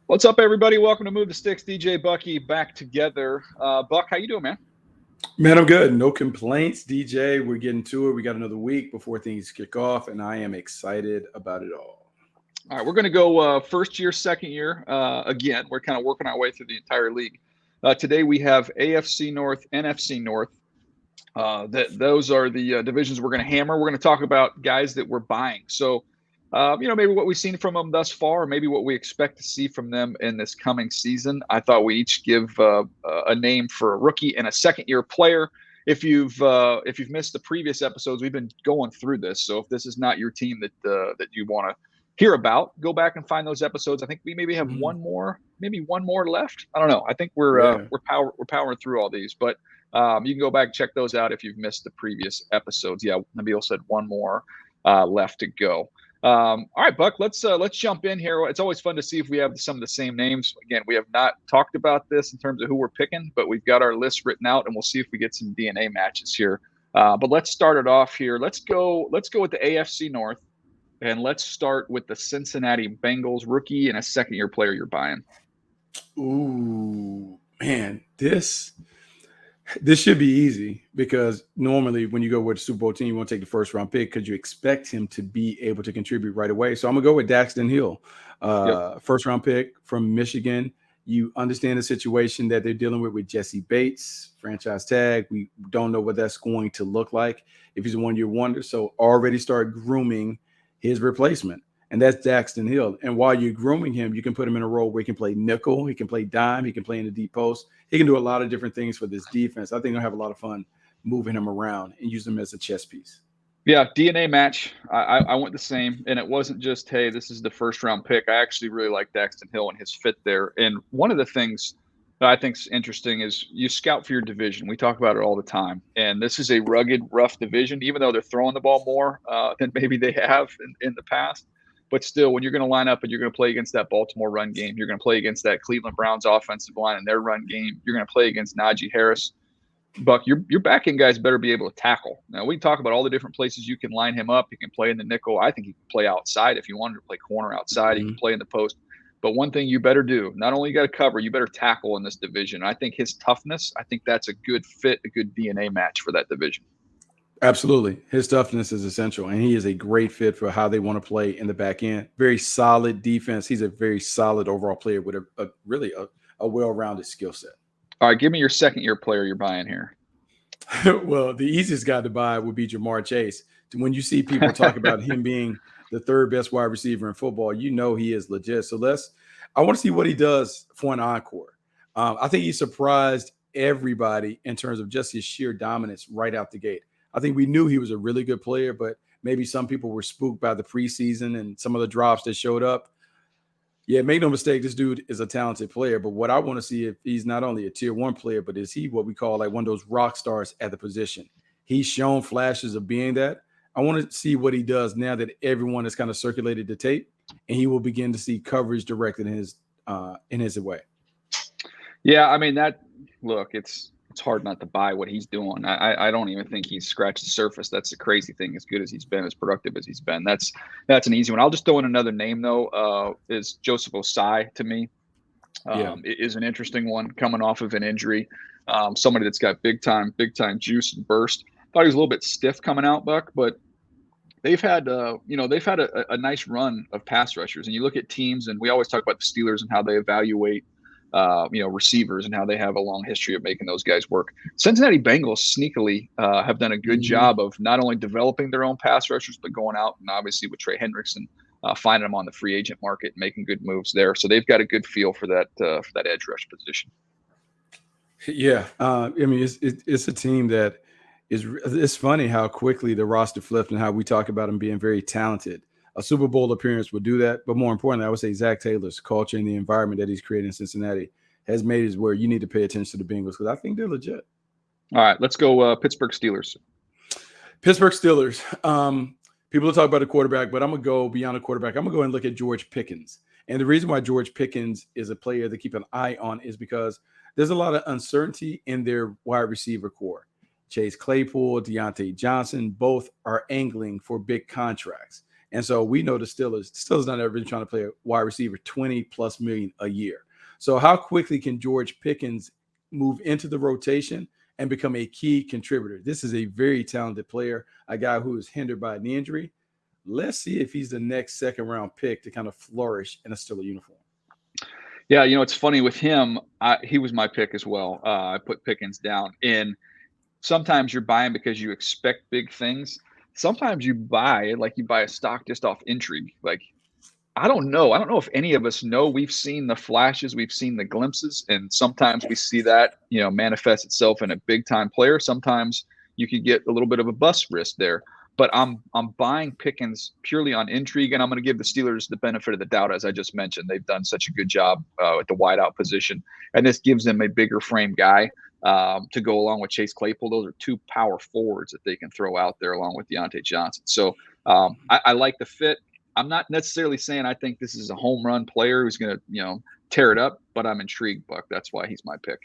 What's up, everybody? Welcome to Move the Sticks. DJ Bucky back together. Buck, how you doing, man? Man, I'm good. No complaints, DJ. We're getting to it. We got another week before things kick off, and I am excited about it all. All right, we're going to go first year, second year. Again, we're kind of working our way through the entire league. Today we have AFC North, NFC North. Those are the divisions we're going to hammer. We're going to talk about guys that we're buying. So, maybe what we've seen from them thus far, or maybe what we expect to see from them in this coming season. I thought we each give a name for a rookie and a second-year player. If you've missed the previous episodes, we've been going through this. So if this is not your team that you want to hear about, go back and find those episodes. I think we maybe have one more left. I don't know. I think we're powering through all these, but you can go back and check those out if you've missed the previous episodes. Yeah, Nabil said one more left to go. All right, Buck, let's jump in here. It's always fun to see if we have some of the same names. Again, we have not talked about this in terms of who we're picking, but we've got our list written out, and we'll see if we get some DNA matches here. But let's start it off here. Let's go with the AFC North, and let's start with the Cincinnati Bengals rookie and a second-year player you're buying. Ooh, man, this should be easy because normally when you go with a Super Bowl team, you want to take the first round pick because you expect him to be able to contribute right away. So I'm going to go with Daxton Hill, first round pick from Michigan. You understand the situation that they're dealing with Jesse Bates, franchise tag. We don't know what that's going to look like if he's a one-year wonder. So already start grooming his replacement. And that's Daxton Hill. And while you're grooming him, you can put him in a role where he can play nickel, he can play dime, he can play in the deep post. He can do a lot of different things for this defense. I think I'll have a lot of fun moving him around and use him as a chess piece. Yeah, DNA match. I went the same. And it wasn't just, hey, this is the first round pick. I actually really like Daxton Hill and his fit there. And one of the things that I think is interesting is you scout for your division. We talk about it all the time. And this is a rugged, rough division, even though they're throwing the ball more than maybe they have in the past. But still, when you're going to line up and you're going to play against that Baltimore run game, you're going to play against that Cleveland Browns offensive line and their run game, you're going to play against Najee Harris. Buck, your back end guys better be able to tackle. Now, we talk about all the different places you can line him up. He can play in the nickel. I think he can play outside if you wanted to play corner outside. He can play in the post. But one thing you better do, not only you got to cover, you better tackle in this division. I think his toughness, I think that's a good fit, a good DNA match for that division. Absolutely. His toughness is essential, and he is a great fit for how they want to play in the back end. Very solid defense. He's a very solid overall player with a really well-rounded skill set. All right, give me your second-year player you're buying here. Well, the easiest guy to buy would be Jamar Chase. When you see people talk about him being the third best wide receiver in football, you know he is legit. So I want to see what he does for an encore. I think he surprised everybody in terms of just his sheer dominance right out the gate. I think we knew he was a really good player, but maybe some people were spooked by the preseason and some of the drops that showed up. Yeah, make no mistake, this dude is a talented player. But what I want to see if he's not only a tier one player, but is he what we call like one of those rock stars at the position? He's shown flashes of being that. I want to see what he does now that everyone has kind of circulated the tape, and he will begin to see coverage directed in his way. Yeah, I mean it's hard not to buy what he's doing. I don't even think he's scratched the surface. That's the crazy thing. As good as he's been, as productive as he's been, that's an easy one. I'll just throw in another name though. Is Joseph Osai to me. It is an interesting one coming off of an injury. Somebody that's got big time juice and burst. Thought he was a little bit stiff coming out, Buck, but they've had a nice run of pass rushers. And you look at teams, and we always talk about the Steelers and how they evaluate receivers and how they have a long history of making those guys work. Cincinnati Bengals sneakily have done a good job of not only developing their own pass rushers, but going out and obviously with Trey Hendrickson, finding them on the free agent market and making good moves there. So they've got a good feel for that edge rush position. Yeah, I mean it's a team that it's funny how quickly the roster flipped and how we talk about them being very talented. A Super Bowl appearance would do that. But more importantly, I would say Zach Taylor's culture and the environment that he's created in Cincinnati has made it where you need to pay attention to the Bengals because I think they're legit. All right, let's go Pittsburgh Steelers. Pittsburgh Steelers. People will talk about the quarterback, but I'm going to go beyond the quarterback. I'm going to go and look at George Pickens. And the reason why George Pickens is a player to keep an eye on is because there's a lot of uncertainty in their wide receiver core. Chase Claypool, Deontay Johnson, both are angling for big contracts. And so we know the Steelers not ever been trying to play a wide receiver 20+ million a year. So how quickly can George Pickens move into the rotation and become a key contributor? This is a very talented player, a guy who is hindered by an injury. Let's see if he's the next second-round pick to kind of flourish in a Steelers uniform. Yeah, it's funny with him. He was my pick as well. I put Pickens down. And sometimes you're buying because you expect big things. Sometimes you buy a stock just off intrigue. Like, I don't know. I don't know if any of us know. We've seen the flashes, we've seen the glimpses, and sometimes we see that, manifest itself in a big time player. Sometimes you could get a little bit of a bust risk there. But I'm buying Pickens purely on intrigue, and I'm going to give the Steelers the benefit of the doubt, as I just mentioned. They've done such a good job at the wideout position, and this gives them a bigger frame guy to go along with Chase Claypool. Those are two power forwards that they can throw out there along with Deontay Johnson. So I like the fit. I'm not necessarily saying I think this is a home run player who's going to, tear it up, but I'm intrigued, Buck. That's why he's my pick.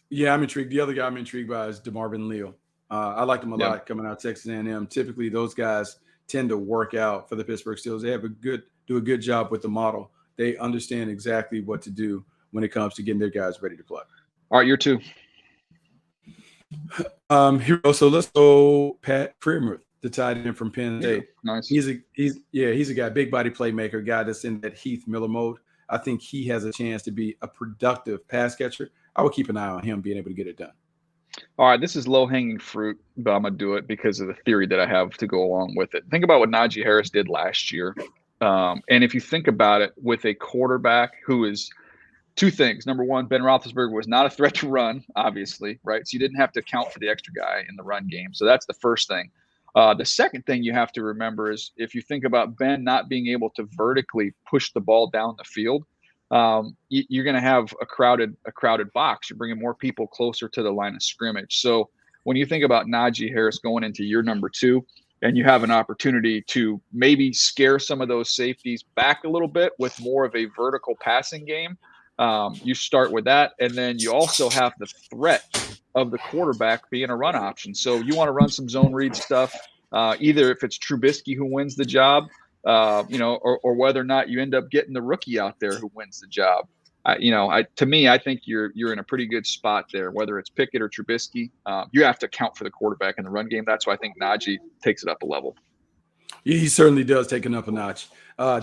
Yeah, I'm intrigued. The other guy I'm intrigued by is DeMarvin Leal. I like him a lot coming out of Texas A&M. Typically, those guys tend to work out for the Pittsburgh Steelers. They do a good job with the model. They understand exactly what to do when it comes to getting their guys ready to play. All right, you're two. So let's go Pat Freiermuth, the tight end from Penn State. Nice. He's a guy, big body playmaker, guy that's in that Heath Miller mode. I think he has a chance to be a productive pass catcher. I would keep an eye on him being able to get it done. All right, this is low-hanging fruit, but I'm going to do it because of the theory that I have to go along with it. Think about what Najee Harris did last year. And if you think about it, with a quarterback who is two things. Number one, Ben Roethlisberger was not a threat to run, obviously, right? So you didn't have to account for the extra guy in the run game. So that's the first thing. The second thing you have to remember is if you think about Ben not being able to vertically push the ball down the field, you're going to have a crowded box. You're bringing more people closer to the line of scrimmage. So when you think about Najee Harris going into year number 2, and you have an opportunity to maybe scare some of those safeties back a little bit with more of a vertical passing game, you start with that. And then you also have the threat of the quarterback being a run option. So you want to run some zone read stuff, either if it's Trubisky who wins the job, or whether or not you end up getting the rookie out there who wins the job. To me, I think you're in a pretty good spot there, whether it's Pickett or Trubisky. You have to account for the quarterback in the run game. That's why I think Najee takes it up a level. He certainly does take it up a notch.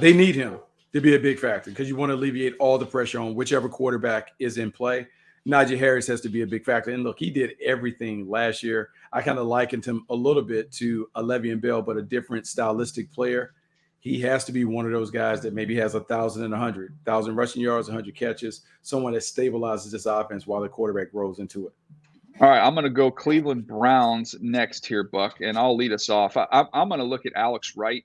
They need him to be a big factor because you want to alleviate all the pressure on whichever quarterback is in play. Najee Harris has to be a big factor. And look, he did everything last year. I kind of likened him a little bit to a Le'Veon Bell, but a different stylistic player. He has to be one of those guys that maybe has 1,000 and 100,000 rushing yards, 100 catches, someone that stabilizes this offense while the quarterback grows into it. All right, I'm going to go Cleveland Browns next here, Buck, and I'll lead us off. I'm going to look at Alex Wright,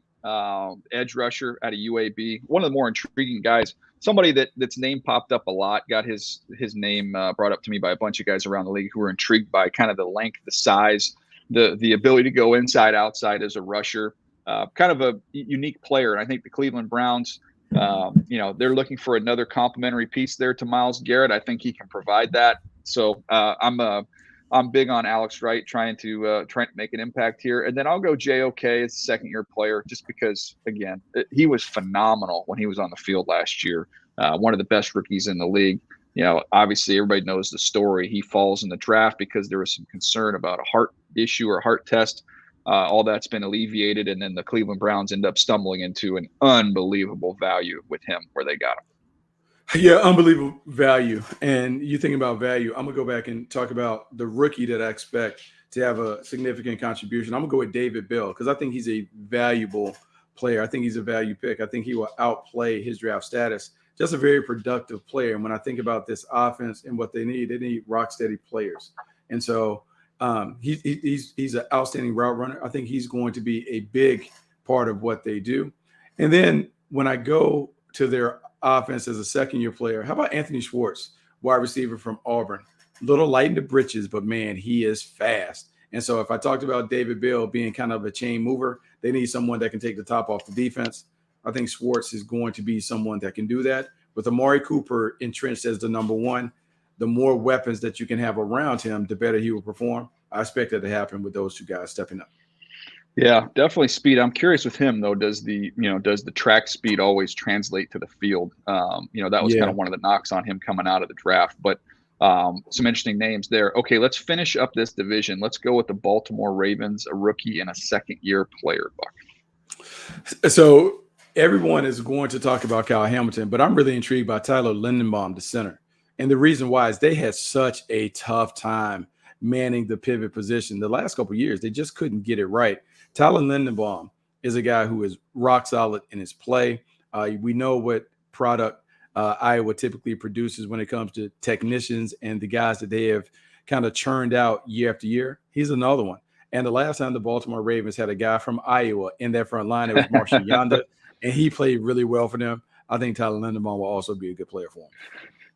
edge rusher out of UAB, one of the more intriguing guys, somebody that's name popped up a lot, got his name brought up to me by a bunch of guys around the league who were intrigued by kind of the length, the size, the ability to go inside, outside as a rusher. Kind of a unique player. And I think the Cleveland Browns, they're looking for another complementary piece there to Myles Garrett. I think he can provide that. So I'm big on Alex Wright trying to make an impact here. And then I'll go JOK as a second-year player just because, again, he was phenomenal when he was on the field last year. One of the best rookies in the league. Obviously everybody knows the story. He falls in the draft because there was some concern about a heart issue or heart test. All that's been alleviated, and then the Cleveland Browns end up stumbling into an unbelievable value with him where they got him. Yeah, unbelievable value. And you think about value, I'm going to go back and talk about the rookie that I expect to have a significant contribution. I'm going to go with David Bell because I think he's a valuable player. I think he's a value pick. I think he will outplay his draft status. Just a very productive player. And when I think about this offense and what they need rock-steady players. And so he's an outstanding route runner. I think he's going to be a big part of what they do. And then when I go to their offense as a second-year player, how about Anthony Schwartz, wide receiver from Auburn? Little light in the britches, but man, he is fast. And so if I talked about David Bell being kind of a chain mover, they need someone that can take the top off the defense. I think Schwartz is going to be someone that can do that. With Amari Cooper entrenched as the number one, the more weapons that you can have around him, the better he will perform. I expect that to happen with those two guys stepping up. Yeah, definitely speed. I'm curious with him though. Does the track speed always translate to the field? That was kind Yeah. of one of the knocks on him coming out of the draft. But some interesting names there. Okay, let's finish up this division. Let's go with the Baltimore Ravens, a rookie and a second-year player. Buck. So everyone is going to talk about Kyle Hamilton, but I'm really intrigued by Tyler Lindenbaum, the center. And the reason why is they had such a tough time manning the pivot position the last couple of years. They just couldn't get it right. Tyler Lindenbaum is a guy who is rock solid in his play. We know what product Iowa typically produces when it comes to technicians and the guys that they have kind of churned out year after year. He's another one. And the last time the Baltimore Ravens had a guy from Iowa in their front line, it was Marshall Yanda, and he played really well for them. I think Tyler Linderbaum will also be a good player for him.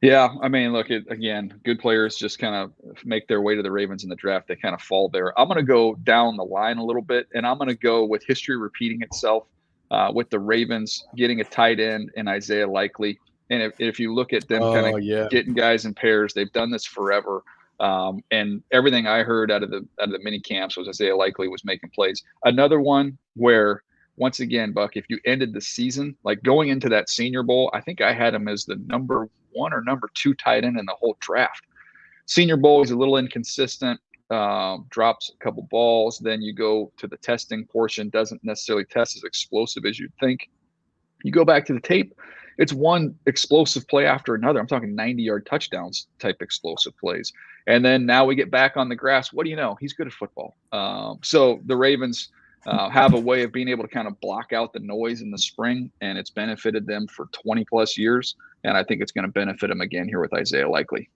Yeah, I mean, look, again, good players just kind of make their way to the Ravens in the draft. They kind of fall there. I'm going to go down the line a little bit, and I'm going to go with history repeating itself with the Ravens getting a tight end in Isaiah Likely. And if you look at them kind of getting guys in pairs, they've done this forever. And everything I heard out of the mini camps was Isaiah Likely was making plays. Another one where, once again, Buck, if you ended the season, like going into that Senior Bowl, I think I had him as the number 1 or number 2 tight end in the whole draft. Senior Bowl, he's a little inconsistent, drops a couple balls. Then you go to the testing portion, doesn't necessarily test as explosive as you'd think. You go back to the tape, it's one explosive play after another. I'm talking 90-yard touchdowns type explosive plays. And then now we get back on the grass. What do you know? He's good at football. So the Ravens have a way of being able to kind of block out the noise in the spring, and it's benefited them for 20-plus years. And I think it's going to benefit them again here with Isaiah Likely.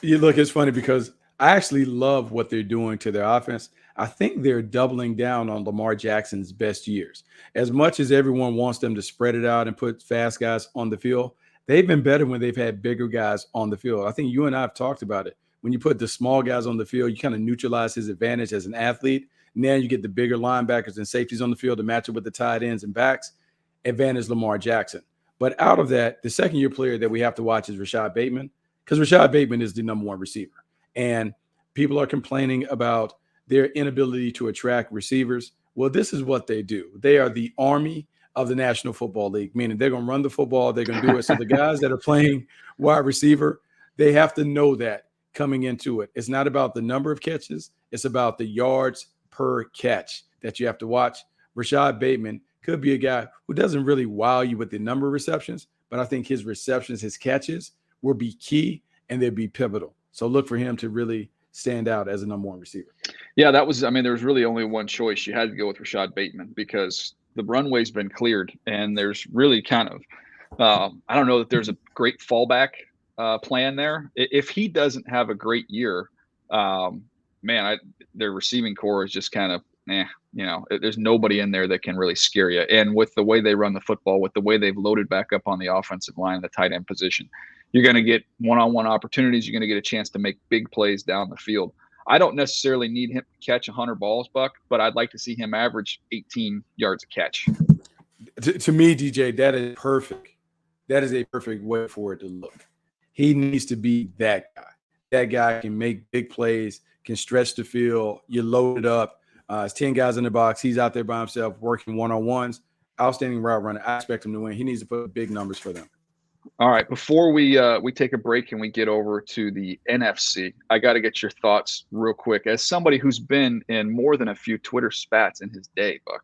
You look, it's funny because I actually love what they're doing to their offense. I think they're doubling down on Lamar Jackson's best years. As much as everyone wants them to spread it out and put fast guys on the field, they've been better when they've had bigger guys on the field. I think you and I have talked about it. When you put the small guys on the field, you kind of neutralize his advantage as an athlete. Now you get the bigger linebackers and safeties on the field to match up with the tight ends and backs. Advantage Lamar Jackson. But out of that, the second-year player that we have to watch is Rashad Bateman, because Rashad Bateman is the number 1 receiver. And people are complaining about their inability to attract receivers. Well, this is what they do. They are the army of the National Football League, meaning they're going to run the football. They're going to do it. So the guys that are playing wide receiver, they have to know that coming into it. It's not about the number of catches. It's about the yards per catch that you have to watch. Rashad Bateman could be a guy who doesn't really wow you with the number of receptions, but I think his receptions, his catches will be key and they'll be pivotal. So look for him to really stand out as a number 1 receiver. Yeah, there was really only one choice. You had to go with Rashad Bateman because the runway's been cleared and there's really kind of, I don't know that there's a great fallback plan there. If he doesn't have a great year, their receiving core is just kind of, there's nobody in there that can really scare you. And with the way they run the football, with the way they've loaded back up on the offensive line, the tight end position, you're going to get one-on-one opportunities. You're going to get a chance to make big plays down the field. I don't necessarily need him to catch 100 balls, Buck, but I'd like to see him average 18 yards a catch. To me, DJ, that is perfect. That is a perfect way for it to look. He needs to be that guy. That guy can make big plays, can stretch the field. You load it up. It's 10 guys in the box. He's out there by himself working one-on-ones. Outstanding route runner. I expect him to win. He needs to put big numbers for them. All right, before we take a break and we get over to the NFC, I got to get your thoughts real quick. As somebody who's been in more than a few Twitter spats in his day, Buck,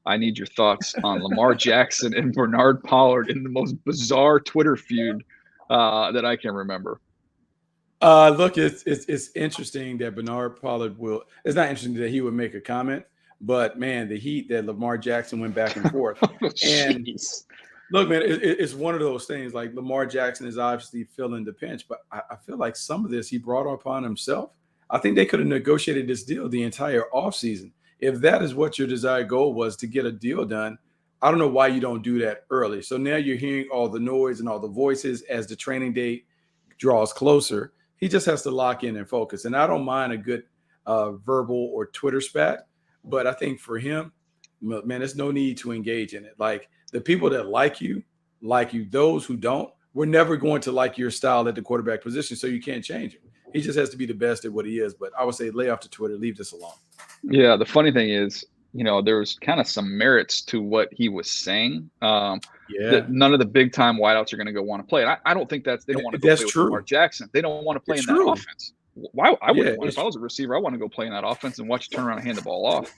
I need your thoughts on Lamar Jackson and Bernard Pollard in the most bizarre Twitter feud that I can remember. Look, it's interesting that Bernard Pollard will. It's not interesting that he would make a comment, but man, the heat that Lamar Jackson went back and forth. And look, man, it's one of those things. Like Lamar Jackson is obviously feeling the pinch, but I feel like some of this he brought upon himself. I think they could have negotiated this deal the entire offseason. If that is what your desired goal was, to get a deal done, I don't know why you don't do that early. So now you're hearing all the noise and all the voices as the training date draws closer. He just has to lock in and focus. And I don't mind a good verbal or Twitter spat, but I think for him, man, there's no need to engage in it. Like the people that like you. Those who don't, we're never going to like your style at the quarterback position, so you can't change him. He just has to be the best at what he is. But I would say lay off the Twitter, leave this alone. Yeah, the funny thing is, there was kind of some merits to what he was saying. Yeah, That none of the big time wideouts are going to go want to play. And I don't think they don't want to go that's play with Lamar true. Jackson. They don't want to play It's in that true. offense. Why? I Yeah, wouldn't want, if I was a receiver, I want to go play in that offense and watch you turn around and hand the ball off.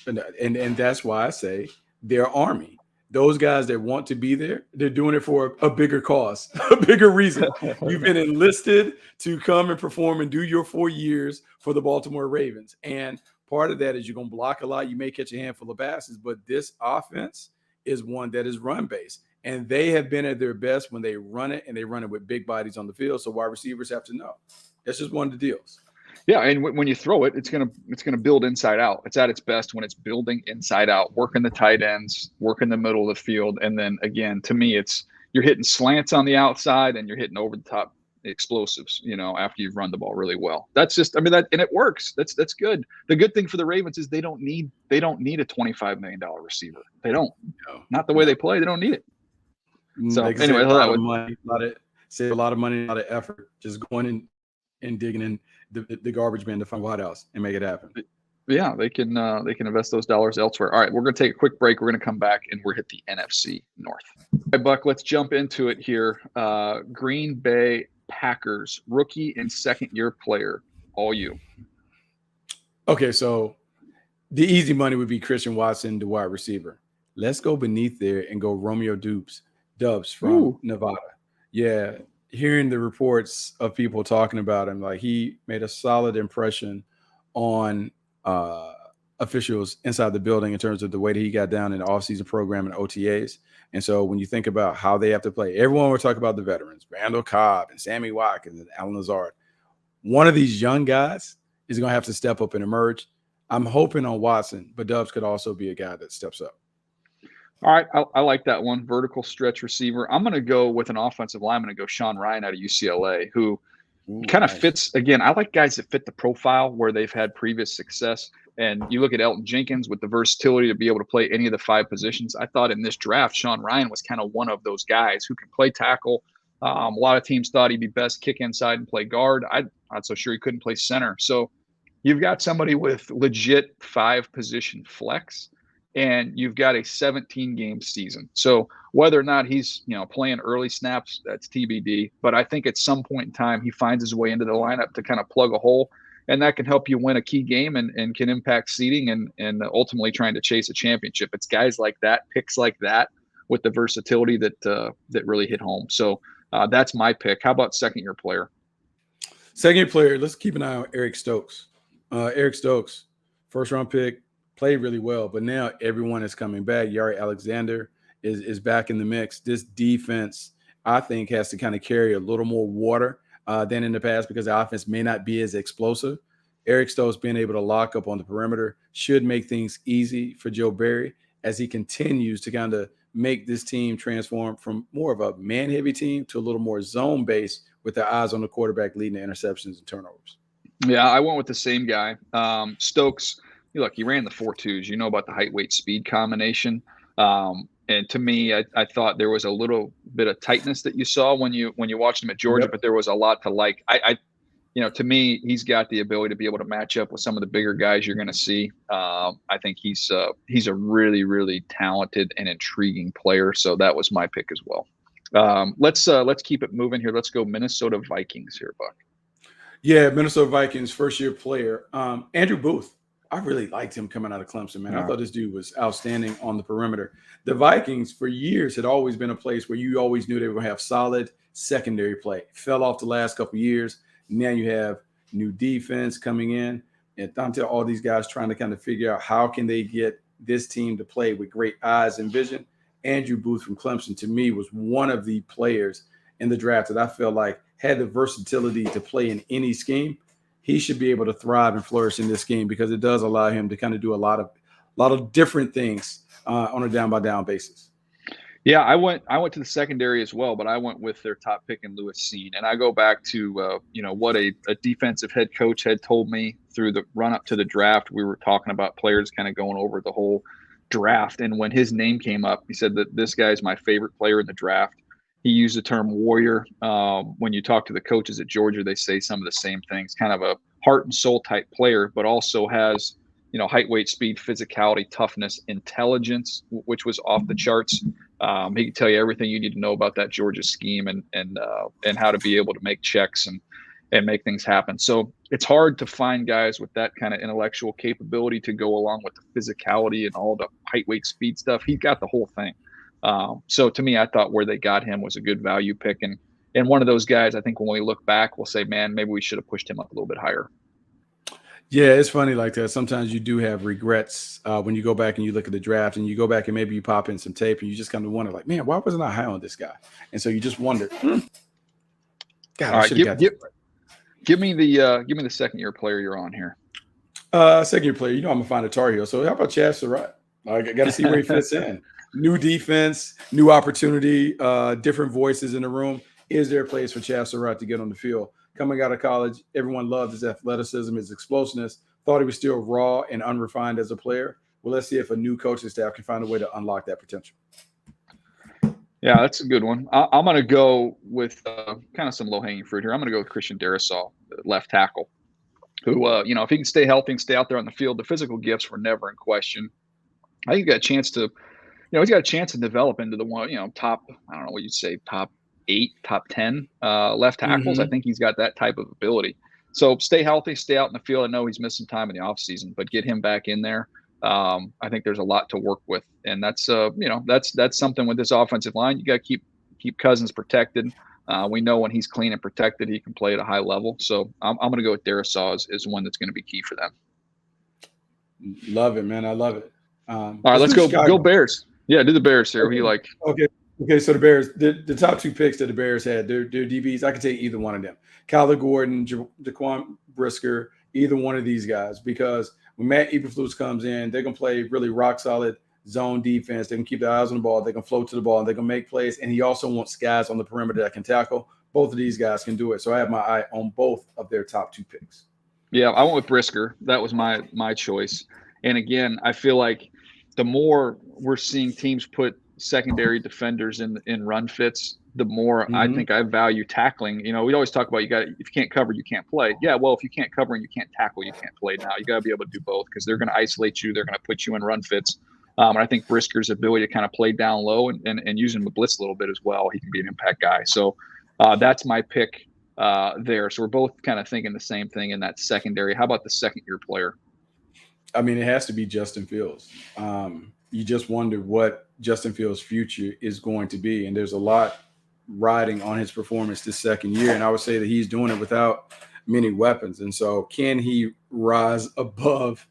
and that's why I say they're Army. Those guys that want to be there, they're doing it for a bigger cause, a bigger reason. You've been enlisted to come and perform and do your 4 years for the Baltimore Ravens. And part of that is you're going to block a lot. You may catch a handful of passes, but this offense is one that is run-based. And they have been at their best when they run it, and they run it with big bodies on the field. So wide receivers have to know. That's just one of the deals. Yeah, and when you throw it, it's gonna build inside out. It's at its best when it's building inside out, working the tight ends, working the middle of the field, and then again, to me, it's you're hitting slants on the outside and you're hitting over the top explosives. After you've run the ball really well. That's just, and it works. That's good. The good thing for the Ravens is they don't need a $25 million receiver. They don't. No, Not the way they play. They don't need it. So like anyway, a lot of money, save a lot of money, a lot of effort, just going in and digging in the garbage bin to find wideouts and make it happen. Yeah, they can invest those dollars elsewhere. All right, we're going to take a quick break. We're going to come back and we're hit the NFC North. All right, Buck, let's jump into it here. Green Bay Packers rookie and second-year player. All you. Okay, so the easy money would be Christian Watson, the wide receiver. Let's go beneath there and go Romeo Dubs from Nevada. Yeah, hearing the reports of people talking about him, like he made a solid impression on officials inside the building in terms of the way that he got down in the offseason program and OTAs. And so when you think about how they have to play, everyone will talk about the veterans, Randall Cobb and Sammy Watkins and Alan Lazard. One of these young guys is going to have to step up and emerge. I'm hoping on Watson, but Dubs could also be a guy that steps up. All right, I like that one. Vertical stretch receiver. I'm going to go with an offensive lineman and go Sean Ryan out of UCLA, who kind of fits. Again, I like guys that fit the profile where they've had previous success. And you look at Elton Jenkins with the versatility to be able to play any of the 5 positions. I thought in this draft, Sean Ryan was kind of one of those guys who can play tackle. A lot of teams thought he'd be best kick inside and play guard. I'm not so sure he couldn't play center. So you've got somebody with legit 5-position flex, and you've got a 17-game season. So whether or not he's playing early snaps, that's TBD. But I think at some point in time, he finds his way into the lineup to kind of plug a hole, and that can help you win a key game and can impact seeding and ultimately trying to chase a championship. It's guys like that, picks like that, with the versatility that really hit home. So that's my pick. How about second-year player? Second-year player, let's keep an eye on Eric Stokes. Eric Stokes, first-round pick, played really well, but now everyone is coming back. Yari Alexander is back in the mix. This defense, I think, has to kind of carry a little more water than in the past because the offense may not be as explosive. Eric Stokes being able to lock up on the perimeter should make things easy for Joe Barry as he continues to kind of make this team transform from more of a man-heavy team to a little more zone-based with their eyes on the quarterback leading the interceptions and turnovers. Yeah, I went with the same guy. Stokes, look, he ran the 4.2s. You know about the height, weight, speed combination. And to me, I thought there was a little bit of tightness that you saw when you watched him at Georgia, but there was a lot to like. To me, he's got the ability to be able to match up with some of the bigger guys you're going to see. I think he's a really, really talented and intriguing player. So that was my pick as well. Let's keep it moving here. Let's go Minnesota Vikings here, Buck. Yeah, Minnesota Vikings, first-year player. Andrew Booth. I really liked him coming out of Clemson, man. I thought this dude was outstanding on the perimeter. The Vikings, for years, had always been a place where you always knew they were going to have solid secondary play. Fell off the last couple of years. Now you have new defense coming in. And until all these guys trying to kind of figure out how can they get this team to play with great eyes and vision. Andrew Booth from Clemson, to me, was one of the players in the draft that I felt like had the versatility to play in any scheme. He should be able to thrive and flourish in this game because it does allow him to kind of do a lot of different things on a down-by-down basis. Yeah, I went to the secondary as well, but I went with their top pick in Lewis Cine. And I go back to what a defensive head coach had told me through the run-up to the draft. We were talking about players kind of going over the whole draft. And when his name came up, he said that this guy is my favorite player in the draft. He used the term warrior. When you talk to the coaches at Georgia, they say some of the same things, kind of a heart and soul type player, but also has height, weight, speed, physicality, toughness, intelligence, which was off the charts. He can tell you everything you need to know about that Georgia scheme and how to be able to make checks and make things happen. So it's hard to find guys with that kind of intellectual capability to go along with the physicality and all the height, weight, speed stuff. He's got the whole thing. So to me, I thought where they got him was a good value pick. And one of those guys, I think when we look back, we'll say, man, maybe we should have pushed him up a little bit higher. Yeah, it's funny like that. Sometimes you do have regrets when you go back and you look at the draft and you go back and maybe you pop in some tape and you just kind of wonder, like, man, why wasn't I high on this guy? And so you just wonder, God, I should have got this. Give me the second year player you're on here. Second year player, I'm gonna find a Tar Heel. So how about Chad Surratt? I got to see where he fits in. New defense, new opportunity, different voices in the room. Is there a place for Chad Surratt to get on the field? Coming out of college, everyone loved his athleticism, his explosiveness, thought he was still raw and unrefined as a player. Well, let's see if a new coaching staff can find a way to unlock that potential. Yeah, that's a good one. I'm going to go with kind of some low-hanging fruit here. I'm going to go with Christian Darrisaw, left tackle, who, if he can stay healthy and stay out there on the field, the physical gifts were never in question. I think he's got a chance to develop into the one, top, I don't know what you'd say, top 8, top 10 left tackles. I think he's got that type of ability. So stay healthy, stay out in the field. I know he's missed some time in the offseason, but get him back in there. I think there's a lot to work with, and that's that's something with this offensive line. You got to keep Cousins protected. We know when he's clean and protected, he can play at a high level. So I'm going to go with Darrisaw as one that's going to be key for them. Love it, man. I love it. All right, let's go Bears. Yeah, do the Bears here. Okay. Who you like? Okay, so the Bears, the top 2 picks that the Bears had, they're DBs. I could take either one of them. Kyler Gordon, Jaquan Brisker, either one of these guys, because when Matt Eberflus comes in, they're going to play really rock solid zone defense. They can keep their eyes on the ball. They can float to the ball, and they can make plays. And he also wants guys on the perimeter that can tackle. Both of these guys can do it. So I have my eye on both of their top 2 picks. Yeah, I went with Brisker. That was my choice. And again, I feel like the more we're seeing teams put secondary defenders in run fits, the more I think I value tackling. We always talk about if you can't cover, you can't play. Yeah, well, if you can't cover and you can't tackle, you can't play. Now you got to be able to do both, because they're going to isolate you. They're going to put you in run fits. And I think Brisker's ability to kind of play down low and using the blitz a little bit as well, he can be an impact guy. So that's my pick there. So we're both kind of thinking the same thing in that secondary. How about the second year player? I mean, it has to be Justin Fields. You just wonder what Justin Fields' future is going to be. And there's a lot riding on his performance this second year. And I would say that he's doing it without many weapons. And so can he rise above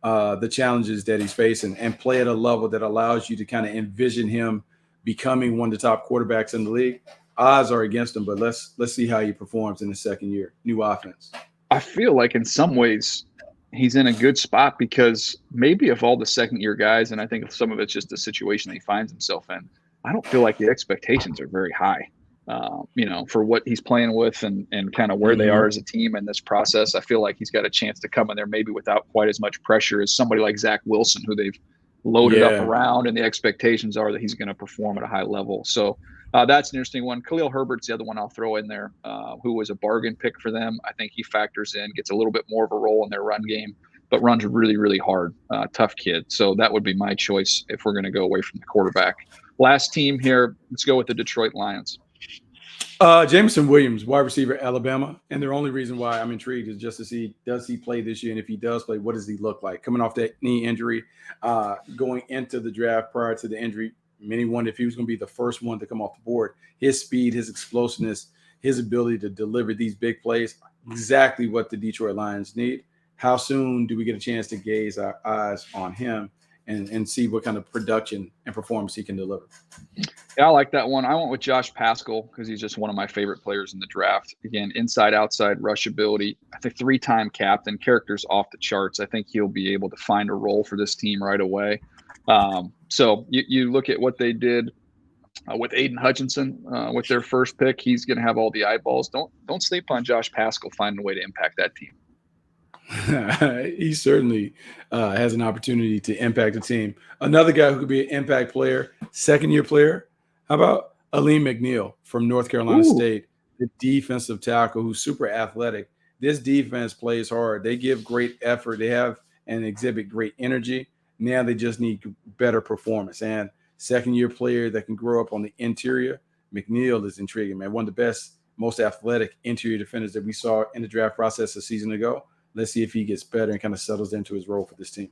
the challenges that he's facing and play at a level that allows you to kind of envision him becoming one of the top quarterbacks in the league? Odds are against him, but let's see how he performs in the second year. New offense. I feel like in some ways he's in a good spot, because maybe of all the second year guys, and I think some of it's just the situation that he finds himself in, I don't feel like the expectations are very high, for what he's playing with and kind of where they are as a team in this process. I feel like he's got a chance to come in there maybe without quite as much pressure as somebody like Zach Wilson, who they've loaded up around, and the expectations are that he's going to perform at a high level. So that's an interesting one. Khalil Herbert's the other one I'll throw in there, who was a bargain pick for them. I think he factors in, gets a little bit more of a role in their run game, but runs really, really hard. Tough kid. So that would be my choice if we're going to go away from the quarterback. Last team here, let's go with the Detroit Lions. Jameson Williams, wide receiver, Alabama. And the only reason why I'm intrigued is just to see, does he play this year? And if he does play, what does he look like? Coming off that knee injury, going into the draft prior to the injury, many wondered if he was going to be the first one to come off the board. His speed, his explosiveness, his ability to deliver these big plays, exactly what the Detroit Lions need. How soon do we get a chance to gaze our eyes on him and see what kind of production and performance he can deliver? Yeah, I like that one. I went with Josh Paschal because he's just one of my favorite players in the draft. Again, inside, outside, rush ability. I think 3-time captain, character's off the charts. I think he'll be able to find a role for this team right away. So you look at what they did with Aiden Hutchinson with their first pick. He's going to have all the eyeballs. Don't sleep on Josh Paschal finding a way to impact that team. He certainly has an opportunity to impact the team. Another guy who could be an impact player, second-year player. How about Aleem McNeil from North Carolina State, the defensive tackle who's super athletic. This defense plays hard. They give great effort. They have and exhibit great energy. Now they just need better performance. And second-year player that can grow up on the interior, McNeil is intriguing, man. One of the best, most athletic interior defenders that we saw in the draft process a season ago. Let's see if he gets better and kind of settles into his role for this team.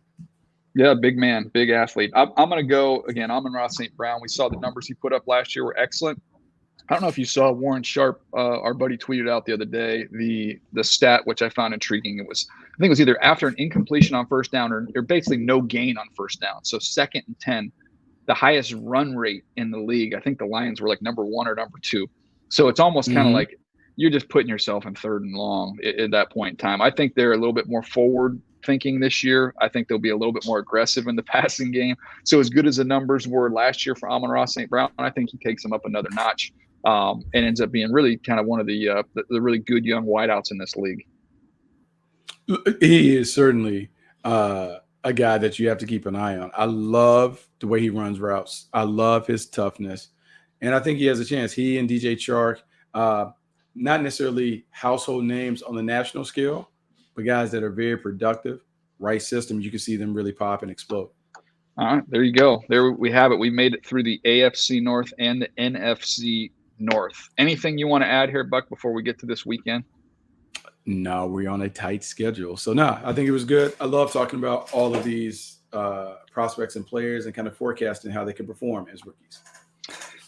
Yeah, big man, big athlete. I'm going to go, again, Amon-Ra St. Brown. We saw the numbers he put up last year were excellent. I don't know if you saw Warren Sharp, our buddy, tweeted out the other day the stat, which I found intriguing. I think it was either after an incompletion on first down or basically no gain on first down. So 2nd and 10, the highest run rate in the league. I think the Lions were like number 1 or number 2. So it's almost kind of like you're just putting yourself in 3rd and long at that point in time. I think they're a little bit more forward thinking this year. I think they'll be a little bit more aggressive in the passing game. So as good as the numbers were last year for Amon-Ra St. Brown, I think he takes them up another notch and ends up being really kind of one of the really good young wideouts in this league. He is certainly a guy that you have to keep an eye on. I love the way he runs routes. I love his toughness. And I think he has a chance. He and DJ Chark, not necessarily household names on the national scale, but guys that are very productive, right system, you can see them really pop and explode. All right, there you go. There we have it. We made it through the AFC North and the NFC North. Anything you want to add here, Buck, before we get to this weekend? No, we're on a tight schedule. So, no, I think it was good. I love talking about all of these prospects and players and kind of forecasting how they can perform as rookies.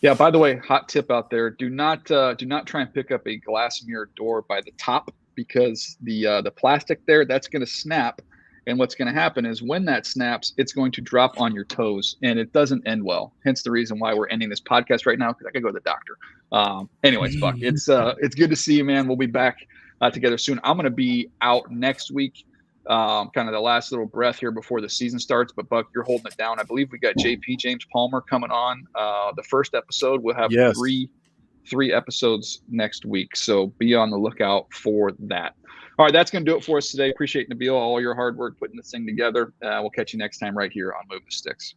Yeah, by the way, hot tip out there, do not try and pick up a glass mirror door by the top, because the plastic there, that's going to snap. And what's going to happen is when that snaps, it's going to drop on your toes, and it doesn't end well. Hence the reason why we're ending this podcast right now, because I got to go to the doctor. Anyways, Buck, it's good to see you, man. We'll be back together soon. I'm going to be out next week, kind of the last little breath here before the season starts. But Buck, you're holding it down. I believe we got JP, James Palmer, coming on the first episode. We'll have three episodes next week, so be on the lookout for that. All right, that's going to do it for us today. Appreciate, Nabil, all your hard work putting this thing together. We'll catch you next time right here on Move the Sticks.